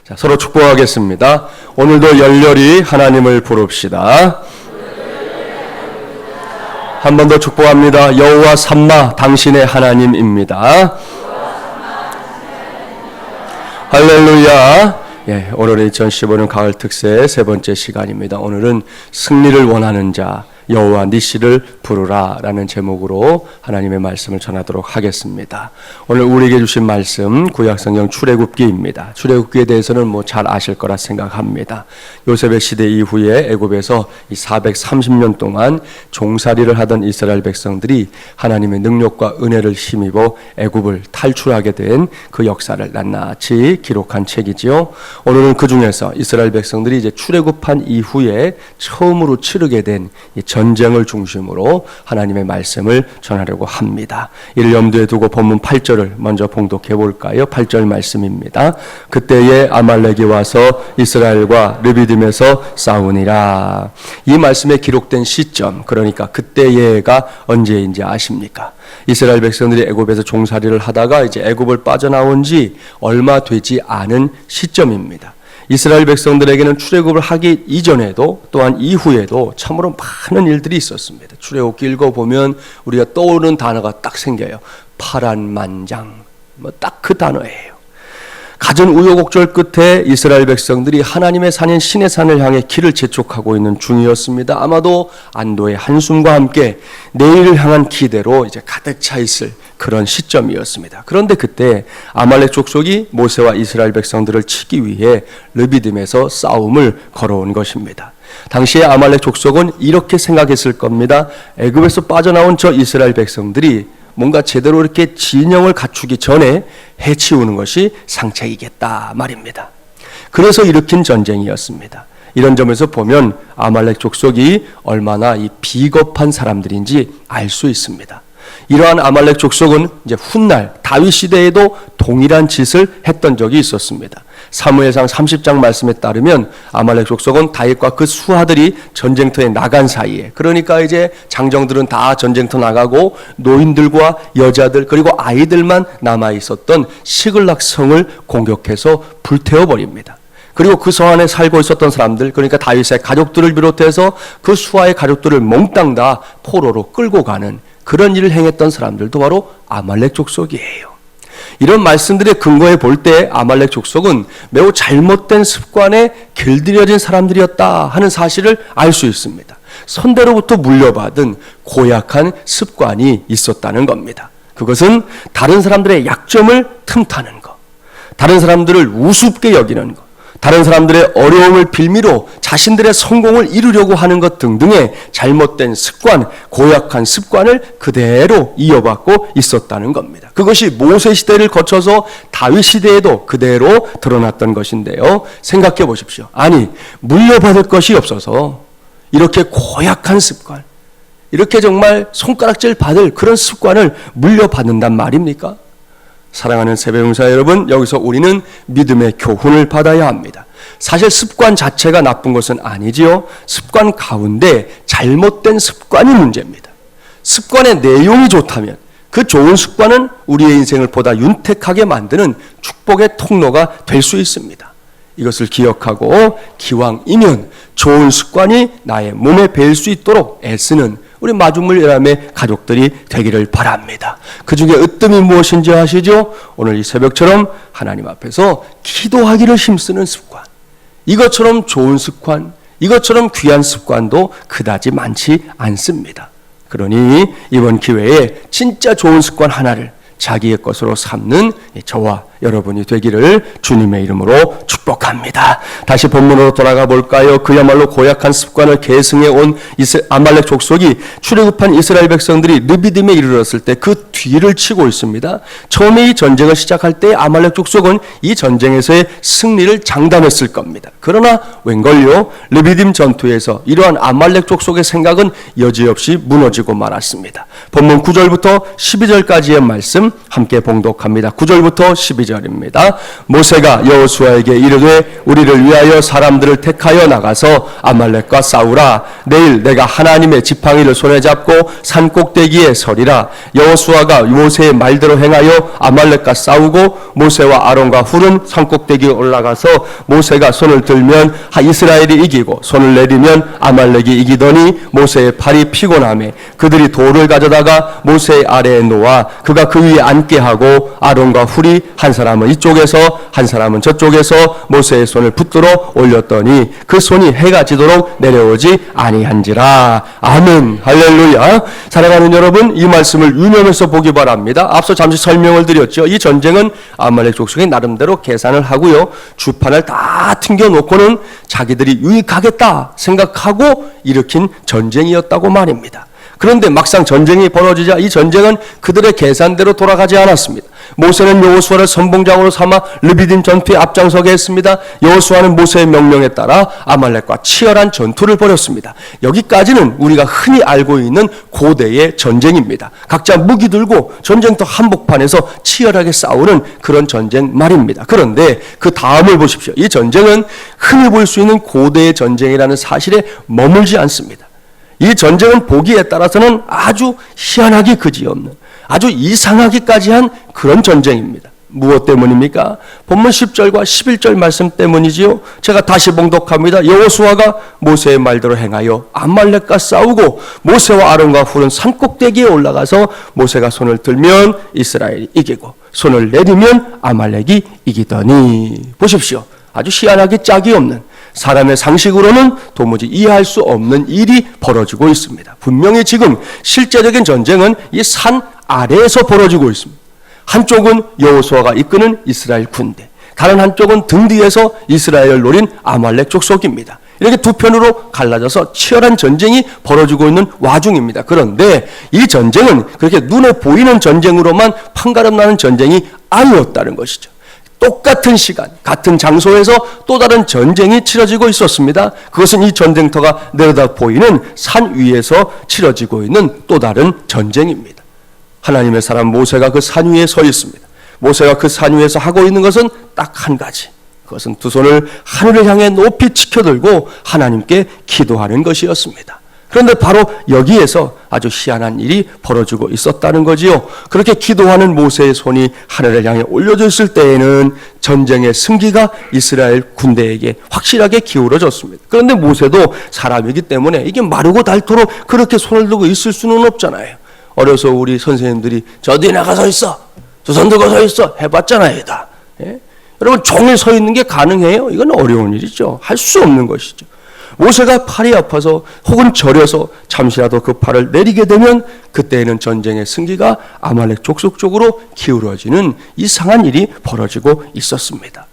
자, 서로 축복하겠습니다. 오늘도 열렬히 하나님을 부릅시다. 한 번 더 축복합니다. 여호와 삼마 당신의 하나님입니다. 할렐루야. 예, 오늘은 2015년 가을 특세 세 번째 시간입니다. 오늘은 승리를 원하는 자 여호와 니시를 부르라 라는 제목으로 하나님의 말씀을 전하도록 하겠습니다. 오늘 우리에게 주신 말씀 구약성경 출애굽기입니다. 출애굽기에 대해서는 잘 아실 거라 생각합니다. 요셉의 시대 이후에 애굽에서 이 430년 동안 종살이를 하던 이스라엘 백성들이 하나님의 능력과 은혜를 힘입어 애굽을 탈출하게 된 그 역사를 낱낱이 기록한 책이지요. 오늘은 그 중에서 이스라엘 백성들이 이제 출애굽한 이후에 처음으로 치르게 된 이 전쟁을 중심으로 하나님의 말씀을 전하려고 합니다. 이를 염두에 두고 본문 8절을 먼저 봉독해 볼까요? 8절 말씀입니다. 그때에 아말렉이 와서 이스라엘과 르비딤에서 싸우니라. 이 말씀에 기록된 시점, 그러니까 그때에가 언제인지 아십니까? 이스라엘 백성들이 애굽에서 종살이를 하다가 이제 애굽을 빠져나온 지 얼마 되지 않은 시점입니다. 이스라엘 백성들에게는 출애굽을 하기 이전에도 또한 이후에도 참으로 많은 일들이 있었습니다. 출애굽기 읽어보면 우리가 떠오르는 단어가 딱 생겨요. 파란만장, 딱 그 단어예요. 갖은 우여곡절 끝에 이스라엘 백성들이 하나님의 산인 신의 산을 향해 길을 재촉하고 있는 중이었습니다. 아마도 안도의 한숨과 함께 내일을 향한 기대로 이제 가득 차 있을 그런 시점이었습니다. 그런데 그때 아말렉 족속이 모세와 이스라엘 백성들을 치기 위해 르비딤에서 싸움을 걸어온 것입니다. 당시에 아말렉 족속은 이렇게 생각했을 겁니다. 애굽에서 빠져나온 저 이스라엘 백성들이 뭔가 제대로 이렇게 진영을 갖추기 전에 해치우는 것이 상책이겠다 말입니다. 그래서 일으킨 전쟁이었습니다. 이런 점에서 보면 아말렉 족속이 얼마나 이 비겁한 사람들인지 알 수 있습니다. 이러한 아말렉 족속은 이제 훗날 다윗 시대에도 동일한 짓을 했던 적이 있었습니다. 사무엘상 30장 말씀에 따르면 아말렉 족속은 다윗과 그 수하들이 전쟁터에 나간 사이에, 그러니까 이제 장정들은 다 전쟁터 나가고 노인들과 여자들 그리고 아이들만 남아 있었던 시글락 성을 공격해서 불태워버립니다. 그리고 그 성 안에 살고 있었던 사람들, 그러니까 다윗의 가족들을 비롯해서 그 수하의 가족들을 몽땅 다 포로로 끌고 가는 그런 일을 행했던 사람들도 바로 아말렉 족속이에요. 이런 말씀들의 근거에 볼 때 아말렉 족속은 매우 잘못된 습관에 길들여진 사람들이었다 하는 사실을 알 수 있습니다. 선대로부터 물려받은 고약한 습관이 있었다는 겁니다. 그것은 다른 사람들의 약점을 틈타는 것, 다른 사람들을 우습게 여기는 것, 다른 사람들의 어려움을 빌미로 자신들의 성공을 이루려고 하는 것 등등의 잘못된 습관, 고약한 습관을 그대로 이어받고 있었다는 겁니다. 그것이 모세 시대를 거쳐서 다윗 시대에도 그대로 드러났던 것인데요. 생각해 보십시오. 아니, 물려받을 것이 없어서 이렇게 고약한 습관, 이렇게 정말 손가락질 받을 그런 습관을 물려받는단 말입니까? 사랑하는 세배용사 여러분, 여기서 우리는 믿음의 교훈을 받아야 합니다. 사실 습관 자체가 나쁜 것은 아니지요. 습관 가운데 잘못된 습관이 문제입니다. 습관의 내용이 좋다면 그 좋은 습관은 우리의 인생을 보다 윤택하게 만드는 축복의 통로가 될 수 있습니다. 이것을 기억하고 기왕이면 좋은 습관이 나의 몸에 배일 수 있도록 애쓰는 우리 마중물 예람의 가족들이 되기를 바랍니다. 그 중에 으뜸이 무엇인지 아시죠? 오늘 이 새벽처럼 하나님 앞에서 기도하기를 힘쓰는 습관, 이것처럼 좋은 습관, 이것처럼 귀한 습관도 그다지 많지 않습니다. 그러니 이번 기회에 진짜 좋은 습관 하나를 자기의 것으로 삼는 저와 여러분이 되기를 주님의 이름으로 축복합니다. 다시 본문으로 돌아가 볼까요? 그야말로 고약한 습관을 계승해 온 아말렉 족속이 출애굽한 이스라엘 백성들이 르비딤에 이르렀을 때 그 뒤를 치고 있습니다. 처음에 이 전쟁을 시작할 때 아말렉 족속은 이 전쟁에서의 승리를 장담했을 겁니다. 그러나 웬걸요? 르비딤 전투에서 이러한 아말렉 족속의 생각은 여지없이 무너지고 말았습니다. 본문 9절부터 12절까지의 말씀 함께 봉독합니다. 9절부터 12절 12절입니다. 모세가 여호수아에게 이르되 우리를 위하여 사람들을 택하여 나가서 아말렉과 싸우라. 내일 내가 하나님의 지팡이를 손에 잡고 산 꼭대기에 서리라. 여호수아가 모세의 말대로 행하여 아말렉과 싸우고 모세와 아론과 훌은 산 꼭대기에 올라가서 모세가 손을 들면 이스라엘이 이기고 손을 내리면 아말렉이 이기더니 모세의 팔이 피곤하며 그들이 돌을 가져다가 모세의 아래에 놓아 그가 그 위에 앉게 하고 아론과 훌이 한 사람은 이쪽에서 한 사람은 저쪽에서 모세의 손을 붙들어 올렸더니 그 손이 해가 지도록 내려오지 아니한지라. 아멘. 할렐루야. 사랑하는 여러분, 이 말씀을 유념해서 보기 바랍니다. 앞서 잠시 설명을 드렸죠. 이 전쟁은 아말렉 족속이 나름대로 계산을 하고요, 주판을 다 튕겨놓고는 자기들이 유익하겠다 생각하고 일으킨 전쟁이었다고 말입니다. 그런데 막상 전쟁이 벌어지자 이 전쟁은 그들의 계산대로 돌아가지 않았습니다. 모세는 여호수아를 선봉장으로 삼아 르비딤 전투에 앞장서게 했습니다. 여호수아는 모세의 명령에 따라 아말렉과 치열한 전투를 벌였습니다. 여기까지는 우리가 흔히 알고 있는 고대의 전쟁입니다. 각자 무기 들고 전쟁터 한복판에서 치열하게 싸우는 그런 전쟁 말입니다. 그런데 그 다음을 보십시오. 이 전쟁은 흔히 볼 수 있는 고대의 전쟁이라는 사실에 머물지 않습니다. 이 전쟁은 보기에 따라서는 아주 희한하기 그지없는, 아주 이상하기까지 한 그런 전쟁입니다. 무엇 때문입니까? 본문 10절과 11절 말씀 때문이지요. 제가 다시 봉독합니다. 여호수아가 모세의 말대로 행하여 아말렉과 싸우고 모세와 아론과 훌은 산꼭대기에 올라가서 모세가 손을 들면 이스라엘이 이기고 손을 내리면 아말렉이 이기더니. 보십시오. 아주 희한하기 짝이 없는, 사람의 상식으로는 도무지 이해할 수 없는 일이 벌어지고 있습니다. 분명히 지금 실제적인 전쟁은 이 산 아래에서 벌어지고 있습니다. 한쪽은 여호수아가 이끄는 이스라엘 군대, 다른 한쪽은 등 뒤에서 이스라엘을 노린 아말렉 족속입니다. 이렇게 두 편으로 갈라져서 치열한 전쟁이 벌어지고 있는 와중입니다. 그런데 이 전쟁은 그렇게 눈에 보이는 전쟁으로만 판가름 나는 전쟁이 아니었다는 것이죠. 똑같은 시간, 같은 장소에서 또 다른 전쟁이 치러지고 있었습니다. 그것은 이 전쟁터가 내려다 보이는 산 위에서 치러지고 있는 또 다른 전쟁입니다. 하나님의 사람 모세가 그 산 위에 서 있습니다. 모세가 그 산 위에서 하고 있는 것은 딱 한 가지. 그것은 두 손을 하늘을 향해 높이 치켜들고 하나님께 기도하는 것이었습니다. 그런데 바로 여기에서 아주 희한한 일이 벌어지고 있었다는 거지요. 그렇게 기도하는 모세의 손이 하늘을 향해 올려져 있을 때에는 전쟁의 승기가 이스라엘 군대에게 확실하게 기울어졌습니다. 그런데 모세도 사람이기 때문에 이게 마르고 닳도록 그렇게 손을 들고 있을 수는 없잖아요. 어려서 우리 선생님들이 저 뒤에 나가 서 있어, 두 손 들고 서 있어 해봤잖아요. 다. 예? 여러분, 종일 서 있는 게 가능해요? 이건 어려운 일이죠. 할 수 없는 것이죠. 모세가 팔이 아파서 혹은 저려서 잠시라도 그 팔을 내리게 되면 그때에는 전쟁의 승기가 아말렉 족속 쪽으로 기울어지는 이상한 일이 벌어지고 있었습니다.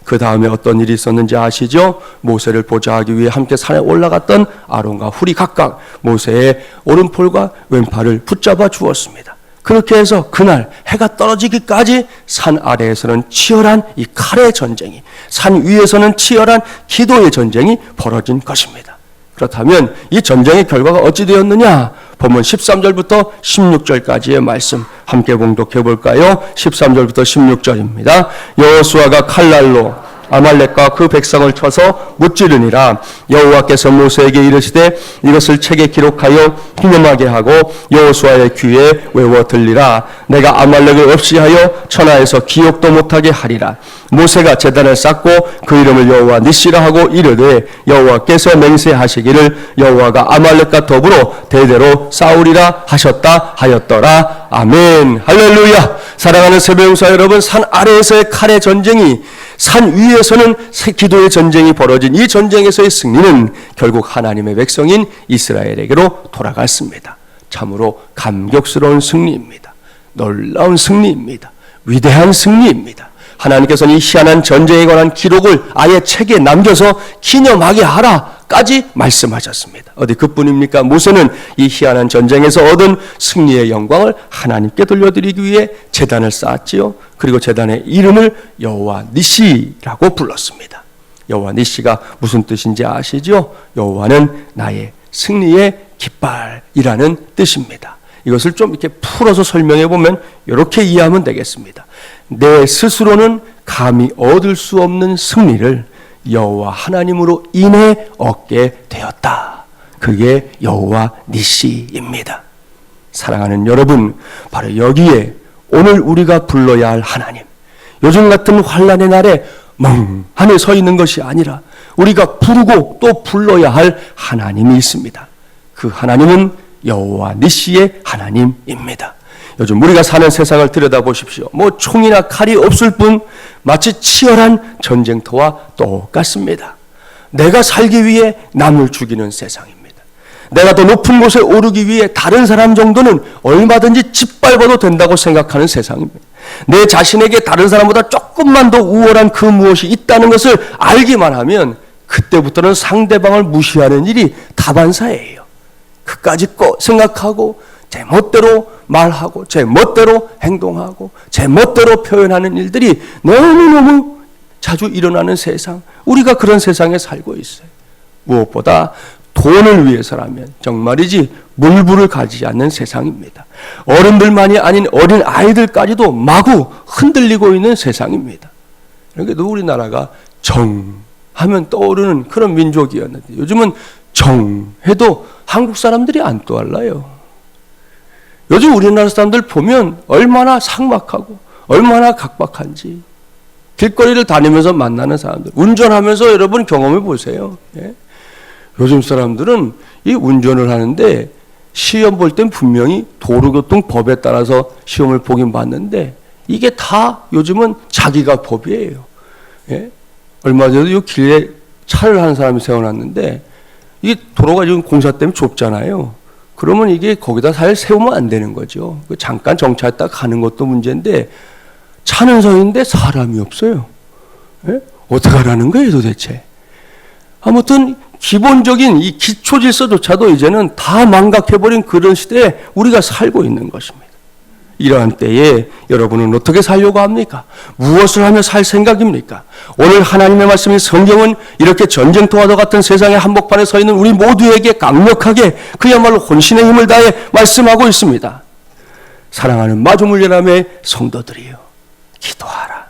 그 다음에 어떤 일이 있었는지 아시죠? 모세를 보자 하기 위해 함께 산에 올라갔던 아론과 훌이 각각 모세의 오른팔과 왼팔을 붙잡아 주었습니다. 그렇게 해서 그날 해가 떨어지기까지 산 아래에서는 치열한 이 칼의 전쟁이, 산 위에서는 치열한 기도의 전쟁이 벌어진 것입니다. 그렇다면 이 전쟁의 결과가 어찌 되었느냐? 본문 13절부터 16절까지의 말씀 함께 봉독해 볼까요? 13절부터 16절입니다. 여호수아가 칼날로 아말렉과 그 백성을 쳐서 무찌르니라. 여호와께서 모세에게 이르시되 이것을 책에 기록하여 기념하게 하고 여호수아의 귀에 외워 들리라. 내가 아말렉을 없이 하여 천하에서 기억도 못하게 하리라. 모세가 제단을 쌓고 그 이름을 여호와 니시라 하고 이르되 여호와께서 맹세하시기를 여호와가 아말렉과 더불어 대대로 싸우리라 하셨다 하였더라. 아멘. 할렐루야. 사랑하는 세배용사 여러분, 산 아래에서의 칼의 전쟁이, 산 위에서는 기도의 전쟁이 벌어진 이 전쟁에서의 승리는 결국 하나님의 백성인 이스라엘에게로 돌아갔습니다. 참으로 감격스러운 승리입니다. 놀라운 승리입니다. 위대한 승리입니다. 하나님께서는 이 희한한 전쟁에 관한 기록을 아예 책에 남겨서 기념하게 하라까지 말씀하셨습니다. 어디 그뿐입니까? 모세는 이 희한한 전쟁에서 얻은 승리의 영광을 하나님께 돌려드리기 위해 제단을 쌓았지요. 그리고 제단의 이름을 여호와 니시라고 불렀습니다. 여호와 니시가 무슨 뜻인지 아시죠? 여호와는 나의 승리의 깃발이라는 뜻입니다. 이것을 좀 이렇게 풀어서 설명해 보면 이렇게 이해하면 되겠습니다. 내 스스로는 감히 얻을 수 없는 승리를 여호와 하나님으로 인해 얻게 되었다. 그게 여호와 니시입니다. 사랑하는 여러분, 바로 여기에 오늘 우리가 불러야 할 하나님, 요즘 같은 환난의 날에 멍하니 서 있는 것이 아니라 우리가 부르고 또 불러야 할 하나님이 있습니다. 그 하나님은 여호와 니시의 하나님입니다. 요즘 우리가 사는 세상을 들여다보십시오. 총이나 칼이 없을 뿐 마치 치열한 전쟁터와 똑같습니다. 내가 살기 위해 남을 죽이는 세상입니다. 내가 더 높은 곳에 오르기 위해 다른 사람 정도는 얼마든지 짓밟아도 된다고 생각하는 세상입니다. 내 자신에게 다른 사람보다 조금만 더 우월한 그 무엇이 있다는 것을 알기만 하면 그때부터는 상대방을 무시하는 일이 다반사예요. 그까짓 거 생각하고 제 멋대로 말하고 제 멋대로 행동하고 제 멋대로 표현하는 일들이 너무너무 자주 일어나는 세상, 우리가 그런 세상에 살고 있어요. 무엇보다 돈을 위해서라면 정말이지 물불을 가지지 않는 세상입니다. 어른들만이 아닌 어린 아이들까지도 마구 흔들리고 있는 세상입니다. 그러니까 우리나라가 정하면 떠오르는 그런 민족이었는데 요즘은 정해도 한국 사람들이 안 떠올라요. 요즘 우리나라 사람들 보면 얼마나 삭막하고 얼마나 각박한지. 길거리를 다니면서 만나는 사람들, 운전하면서 여러분 경험해 보세요. 예? 요즘 사람들은 이 운전을 하는데 시험 볼 땐 분명히 도로교통법에 따라서 시험을 보긴 봤는데 이게 다 요즘은 자기가 법이에요. 예? 얼마 전에도 이 길에 차를 하는 사람이 세워놨는데 이 도로가 지금 공사 때문에 좁잖아요. 그러면 이게 거기다 잘 세우면 안 되는 거죠. 잠깐 정차했다 가는 것도 문제인데 차는 서 있는데 사람이 없어요. 예? 어떻게 하라는 거예요 도대체. 아무튼 기본적인 이 기초 질서조차도 이제는 다 망각해버린 그런 시대에 우리가 살고 있는 것입니다. 이러한 때에 여러분은 어떻게 살려고 합니까? 무엇을 하며 살 생각입니까? 오늘 하나님의 말씀인 성경은 이렇게 전쟁터와 같은 세상의 한복판에 서 있는 우리 모두에게 강력하게 그야말로 혼신의 힘을 다해 말씀하고 있습니다. 사랑하는 마주물려남의 성도들이요, 기도하라.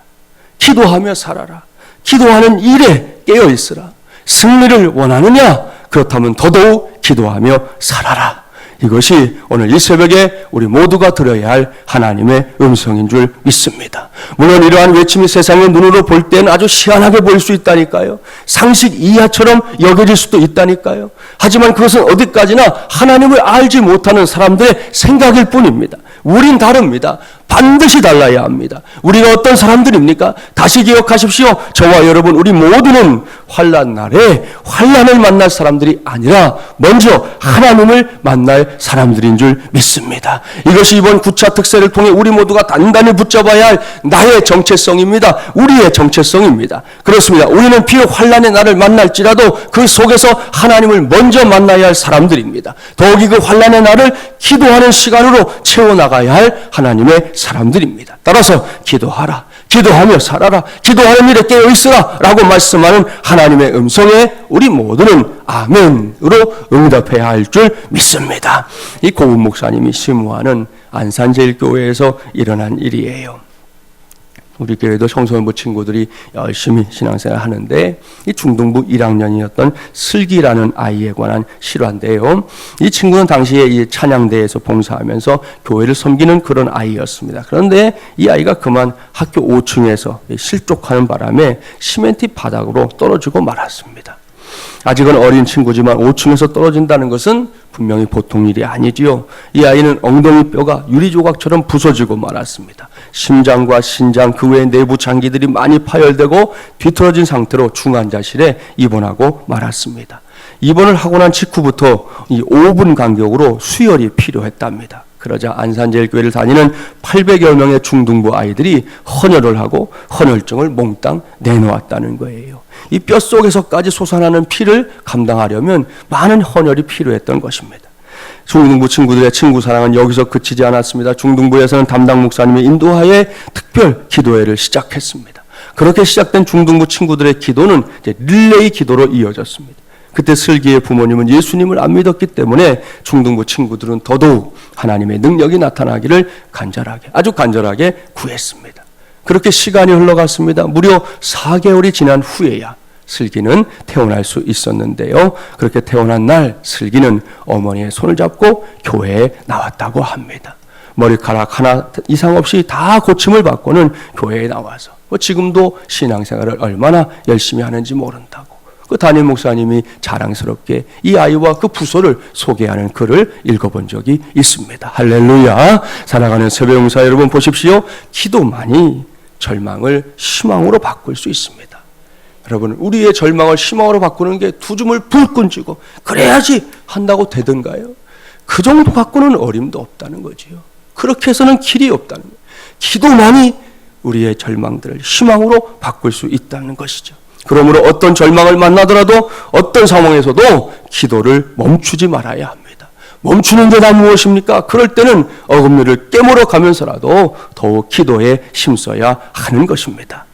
기도하며 살아라. 기도하는 일에 깨어있으라. 승리를 원하느냐? 그렇다면 더더욱 기도하며 살아라. 이것이 오늘 이 새벽에 우리 모두가 들어야 할 하나님의 음성인 줄 믿습니다. 물론 이러한 외침이 세상의 눈으로 볼 때는 아주 희한하게 보일 수 있다니까요. 상식 이하처럼 여겨질 수도 있다니까요. 하지만 그것은 어디까지나 하나님을 알지 못하는 사람들의 생각일 뿐입니다. 우린 다릅니다. 반드시 달라야 합니다. 우리가 어떤 사람들입니까? 다시 기억하십시오. 저와 여러분 우리 모두는 환난 날에 환난을 만날 사람들이 아니라 먼저 하나님을 만날 사람들인 줄 믿습니다. 이것이 이번 9차 특세를 통해 우리 모두가 단단히 붙잡아야 할 나의 정체성입니다. 우리의 정체성입니다. 그렇습니다. 우리는 비록 환난의 날을 만날지라도 그 속에서 하나님을 먼저 만나야 할 사람들입니다. 더욱이 그 환난의 날을 기도하는 시간으로 채워나가야 할 하나님의 사람들입니다. 따라서 기도하라. 기도하며 살아라. 기도하는 일에 깨어있으라 라고 말씀하는 하나님의 음성에 우리 모두는 아멘으로 응답해야 할 줄 믿습니다. 이 고은 목사님이 심우하는 안산제일교회에서 일어난 일이에요. 우리 교회도 청소년부 친구들이 열심히 신앙생활 하는데 이 중등부 1학년이었던 슬기라는 아이에 관한 실화인데요. 이 친구는 당시에 이 찬양대에서 봉사하면서 교회를 섬기는 그런 아이였습니다. 그런데 이 아이가 그만 학교 5층에서 실족하는 바람에 시멘트 바닥으로 떨어지고 말았습니다. 아직은 어린 친구지만 5층에서 떨어진다는 것은 분명히 보통 일이 아니지요. 이 아이는 엉덩이 뼈가 유리조각처럼 부서지고 말았습니다. 심장과 신장 그 외의 내부 장기들이 많이 파열되고 뒤틀어진 상태로 중환자실에 입원하고 말았습니다. 입원을 하고 난 직후부터 이 5분 간격으로 수혈이 필요했답니다. 그러자 안산제일교회를 다니는 800여 명의 중등부 아이들이 헌혈을 하고 헌혈증을 몽땅 내놓았다는 거예요. 이 뼛속에서까지 솟아나는 피를 감당하려면 많은 헌혈이 필요했던 것입니다. 중등부 친구들의 친구 사랑은 여기서 그치지 않았습니다. 중등부에서는 담당 목사님의 인도하에 특별 기도회를 시작했습니다. 그렇게 시작된 중등부 친구들의 기도는 이제 릴레이 기도로 이어졌습니다. 그때 슬기의 부모님은 예수님을 안 믿었기 때문에 중등부 친구들은 더더욱 하나님의 능력이 나타나기를 간절하게, 아주 간절하게 구했습니다. 그렇게 시간이 흘러갔습니다. 무려 4개월이 지난 후에야 슬기는 태어날 수 있었는데요. 그렇게 태어난 날 슬기는 어머니의 손을 잡고 교회에 나왔다고 합니다. 머리카락 하나 이상 없이 다 고침을 받고는 교회에 나와서 지금도 신앙생활을 얼마나 열심히 하는지 모른다고 그 담임 목사님이 자랑스럽게 이 아이와 그 부서를 소개하는 글을 읽어본 적이 있습니다. 할렐루야. 사랑하는 세배용사 여러분, 보십시오. 기도만이 절망을 희망으로 바꿀 수 있습니다. 여러분, 우리의 절망을 희망으로 바꾸는 게 두 줌을 불끈 쥐고 그래야지 한다고 되던가요? 그 정도 갖고는 어림도 없다는 거지요. 그렇게 해서는 길이 없다는 거예요. 기도만이 우리의 절망들을 희망으로 바꿀 수 있다는 것이죠. 그러므로 어떤 절망을 만나더라도 어떤 상황에서도 기도를 멈추지 말아야 합니다. 멈추는 데다 무엇입니까? 그럴 때는 어금니를 깨물어 가면서라도 더욱 기도에 힘써야 하는 것입니다.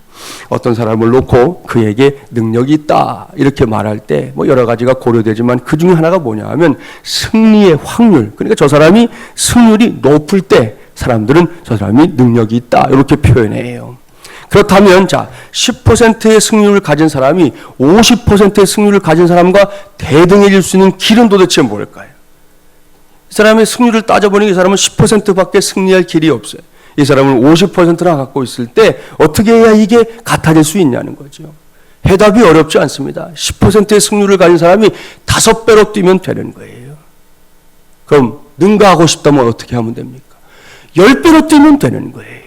어떤 사람을 놓고 그에게 능력이 있다 이렇게 말할 때 여러 가지가 고려되지만 그 중에 하나가 뭐냐 하면 승리의 확률, 그러니까 저 사람이 승률이 높을 때 사람들은 저 사람이 능력이 있다 이렇게 표현해요. 그렇다면 10%의 승률을 가진 사람이 50%의 승률을 가진 사람과 대등해질 수 있는 길은 도대체 뭘까요? 이 사람의 승률을 따져보니 이 사람은 10%밖에 승리할 길이 없어요. 이 사람은 50%나 갖고 있을 때 어떻게 해야 이게 같아질 수 있냐는 거죠. 해답이 어렵지 않습니다. 10%의 승률을 가진 사람이 5배로 뛰면 되는 거예요. 그럼 능가하고 싶다면 어떻게 하면 됩니까? 10배로 뛰면 되는 거예요.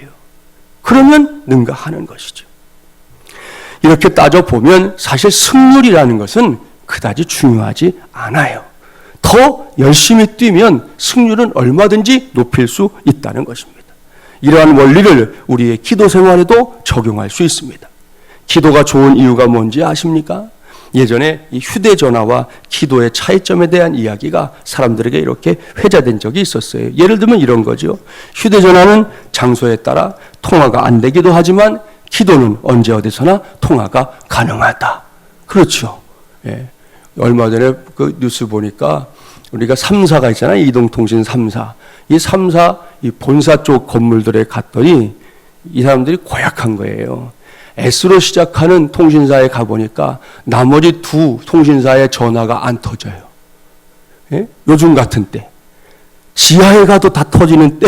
그러면 능가하는 것이죠. 이렇게 따져보면 사실 승률이라는 것은 그다지 중요하지 않아요. 더 열심히 뛰면 승률은 얼마든지 높일 수 있다는 것입니다. 이러한 원리를 우리의 기도 생활에도 적용할 수 있습니다. 기도가 좋은 이유가 뭔지 아십니까? 예전에 이 휴대전화와 기도의 차이점에 대한 이야기가 사람들에게 이렇게 회자된 적이 있었어요. 예를 들면 이런 거죠. 휴대전화는 장소에 따라 통화가 안 되기도 하지만 기도는 언제 어디서나 통화가 가능하다. 그렇죠. 예. 얼마 전에 그 뉴스 보니까 우리가 3사가 있잖아요. 이동통신 3사. 이 3사 이 본사 쪽 건물들에 갔더니 이 사람들이 고약한 거예요. S로 시작하는 통신사에 가보니까 나머지 두 통신사의 전화가 안 터져요. 예? 요즘 같은 때. 지하에 가도 다 터지는 때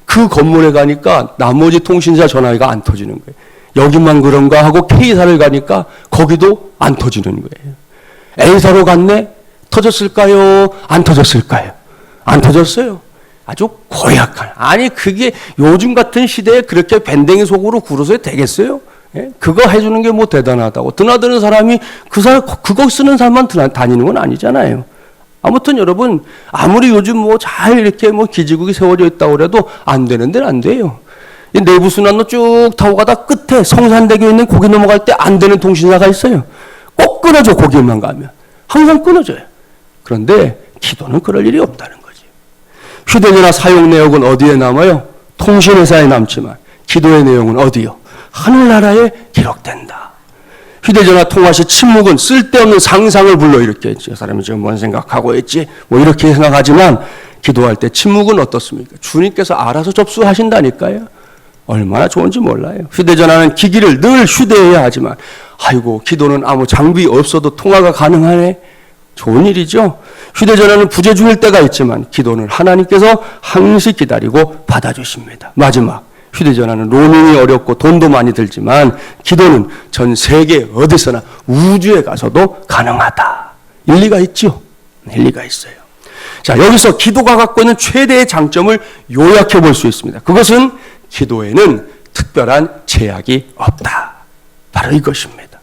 그 건물에 가니까 나머지 통신사 전화가 안 터지는 거예요. 여기만 그런가 하고 K사를 가니까 거기도 안 터지는 거예요. A사로 갔네? 터졌을까요? 안 터졌을까요? 안 터졌어요. 아주 고약한. 아니 그게 요즘 같은 시대에 그렇게 밴댕이 속으로 굴어서 되겠어요? 예? 그거 해주는 게 뭐 대단하다고. 드나드는 사람이 그거 쓰는 사람만 다니는 건 아니잖아요. 아무튼 여러분, 아무리 요즘 잘 이렇게 기지국이 세워져 있다고 그래도 안 되는 데는 안 돼요. 이 내부순환로 쭉 타고 가다 끝에 성산대교에 있는 거기 넘어갈 때 안 되는 통신사가 있어요. 꼭 끊어져, 거기만 가면. 항상 끊어져요. 그런데 기도는 그럴 일이 없다는 거지. 휴대전화 사용 내역은 어디에 남아요? 통신회사에 남지만 기도의 내용은 어디요? 하늘나라에 기록된다. 휴대전화 통화 시 침묵은 쓸데없는 상상을 불러일으켰지. 사람이 지금 뭔 생각하고 있지? 이렇게 생각하지만 기도할 때 침묵은 어떻습니까? 주님께서 알아서 접수하신다니까요. 얼마나 좋은지 몰라요. 휴대전화는 기기를 늘 휴대해야 하지만 아이고 기도는 아무 장비 없어도 통화가 가능하네. 좋은 일이죠. 휴대전화는 부재 중일 때가 있지만 기도는 하나님께서 항시 기다리고 받아주십니다. 마지막, 휴대전화는 로밍이 어렵고 돈도 많이 들지만 기도는 전 세계 어디서나 우주에 가서도 가능하다. 일리가 있죠? 일리가 있어요. 자, 여기서 기도가 갖고 있는 최대의 장점을 요약해 볼 수 있습니다. 그것은 기도에는 특별한 제약이 없다. 바로 이것입니다.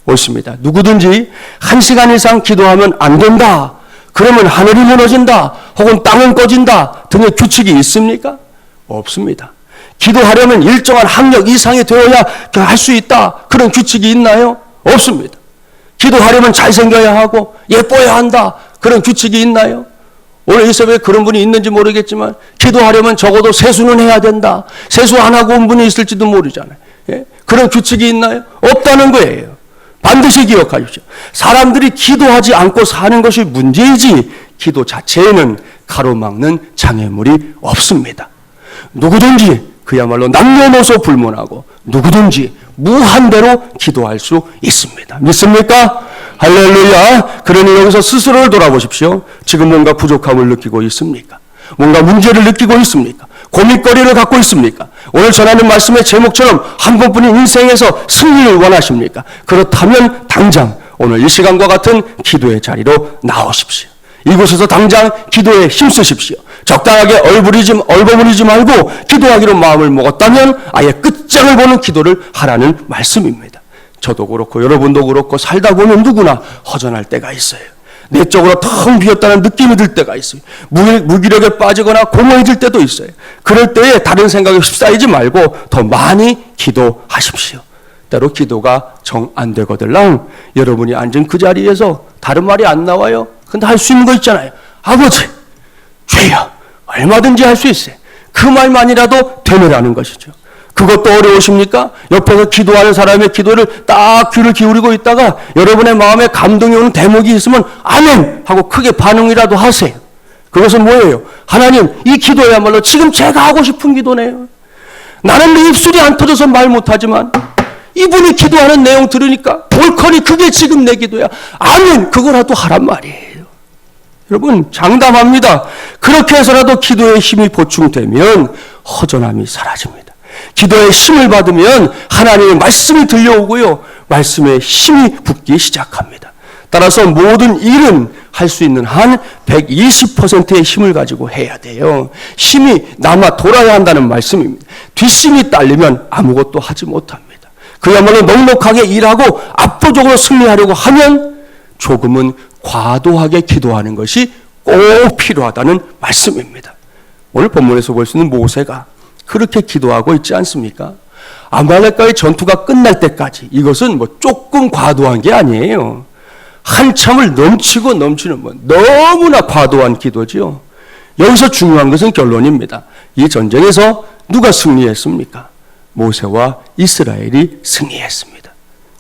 옳습니다. 누구든지 1시간 이상 기도하면 안 된다. 그러면 하늘이 무너진다. 혹은 땅은 꺼진다. 등의 규칙이 있습니까? 없습니다. 기도하려면 일정한 학력 이상이 되어야 할 수 있다. 그런 규칙이 있나요? 없습니다. 기도하려면 잘생겨야 하고 예뻐야 한다. 그런 규칙이 있나요? 오늘 이 새벽에 그런 분이 있는지 모르겠지만 기도하려면 적어도 세수는 해야 된다. 세수 안 하고 온 분이 있을지도 모르잖아요. 예? 그런 규칙이 있나요? 없다는 거예요. 반드시 기억하십시오. 사람들이 기도하지 않고 사는 것이 문제이지 기도 자체에는 가로막는 장애물이 없습니다. 누구든지 그야말로 남녀노소 불문하고 누구든지 무한대로 기도할 수 있습니다. 믿습니까? 할렐루야. 그러니 여기서 스스로를 돌아보십시오. 지금 뭔가 부족함을 느끼고 있습니까? 뭔가 문제를 느끼고 있습니까? 고민거리를 갖고 있습니까? 오늘 전하는 말씀의 제목처럼 한 번뿐인 인생에서 승리를 원하십니까? 그렇다면 당장 오늘 이 시간과 같은 기도의 자리로 나오십시오. 이곳에서 당장 기도에 힘쓰십시오. 적당하게 얼버무리지 말고 기도하기로 마음을 먹었다면 아예 끝장을 보는 기도를 하라는 말씀입니다. 저도 그렇고 여러분도 그렇고 살다 보면 누구나 허전할 때가 있어요. 내적으로 텅 비었다는 느낌이 들 때가 있어요. 무기력에 빠지거나 공허해질 때도 있어요. 그럴 때에 다른 생각에 휩싸이지 말고 더 많이 기도하십시오. 때로 기도가 정 안 되거들랑 여러분이 앉은 그 자리에서 다른 말이 안 나와요. 근데 할 수 있는 거 있잖아요. 아버지, 주여, 얼마든지 할 수 있어요. 그 말만이라도 되뇌라는 것이죠. 그것도 어려우십니까? 옆에서 기도하는 사람의 기도를 딱 귀를 기울이고 있다가 여러분의 마음에 감동이 오는 대목이 있으면 아멘! 하고 크게 반응이라도 하세요. 그것은 뭐예요? 하나님, 이 기도야말로 지금 제가 하고 싶은 기도네요. 나는 내 입술이 안 터져서 말 못하지만 이분이 기도하는 내용 들으니까 옳거니 그게 지금 내 기도야. 아멘! 그거라도 하란 말이에요. 여러분, 장담합니다. 그렇게 해서라도 기도의 힘이 보충되면 허전함이 사라집니다. 기도의 힘을 받으면 하나님의 말씀이 들려오고요. 말씀에 힘이 붙기 시작합니다. 따라서 모든 일은 할 수 있는 한 120%의 힘을 가지고 해야 돼요. 힘이 남아 돌아야 한다는 말씀입니다. 뒷심이 딸리면 아무것도 하지 못합니다. 그야말로 넉넉하게 일하고 압도적으로 승리하려고 하면 조금은 과도하게 기도하는 것이 꼭 필요하다는 말씀입니다. 오늘 본문에서 볼 수 있는 모세가 그렇게 기도하고 있지 않습니까? 아말렉과의 전투가 끝날 때까지 이것은 뭐 조금 과도한 게 아니에요. 한참을 넘치고 넘치는 너무나 과도한 기도지요. 여기서 중요한 것은 결론입니다. 이 전쟁에서 누가 승리했습니까? 모세와 이스라엘이 승리했습니다.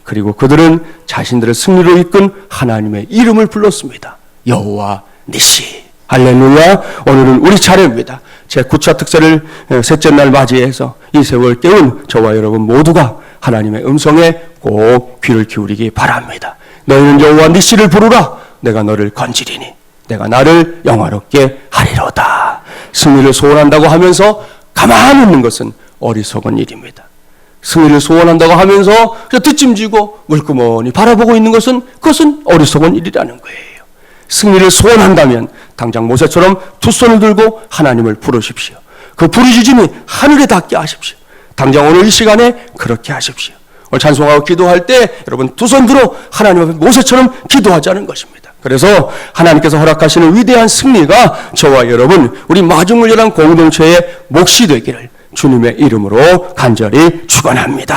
그리고 그들은 자신들의 승리로 이끈 하나님의 이름을 불렀습니다. 여호와 니시. 할렐루야. 오늘은 우리 차례입니다. 제9차 특세를 셋째 날 맞이해서 이 세월 깨운 저와 여러분 모두가 하나님의 음성에 꼭 귀를 기울이기 바랍니다. 너희는 여호와 니시를 부르라. 내가 너를 건지리니 내가 나를 영화롭게 하리로다. 승리를 소원한다고 하면서 가만히 있는 것은 어리석은 일입니다. 승리를 소원한다고 하면서 뒷짐지고 물구멍이 바라보고 있는 것은 그것은 어리석은 일이라는 거예요. 승리를 소원한다면 당장 모세처럼 두 손을 들고 하나님을 부르십시오. 그 부르짖음이 하늘에 닿게 하십시오. 당장 오늘 이 시간에 그렇게 하십시오. 오늘 찬송하고 기도할 때 여러분 두 손 들어 하나님 앞에 모세처럼 기도하자는 것입니다. 그래서 하나님께서 허락하시는 위대한 승리가 저와 여러분 우리 마중물려한 공동체의 몫이 되기를 주님의 이름으로 간절히 축원합니다.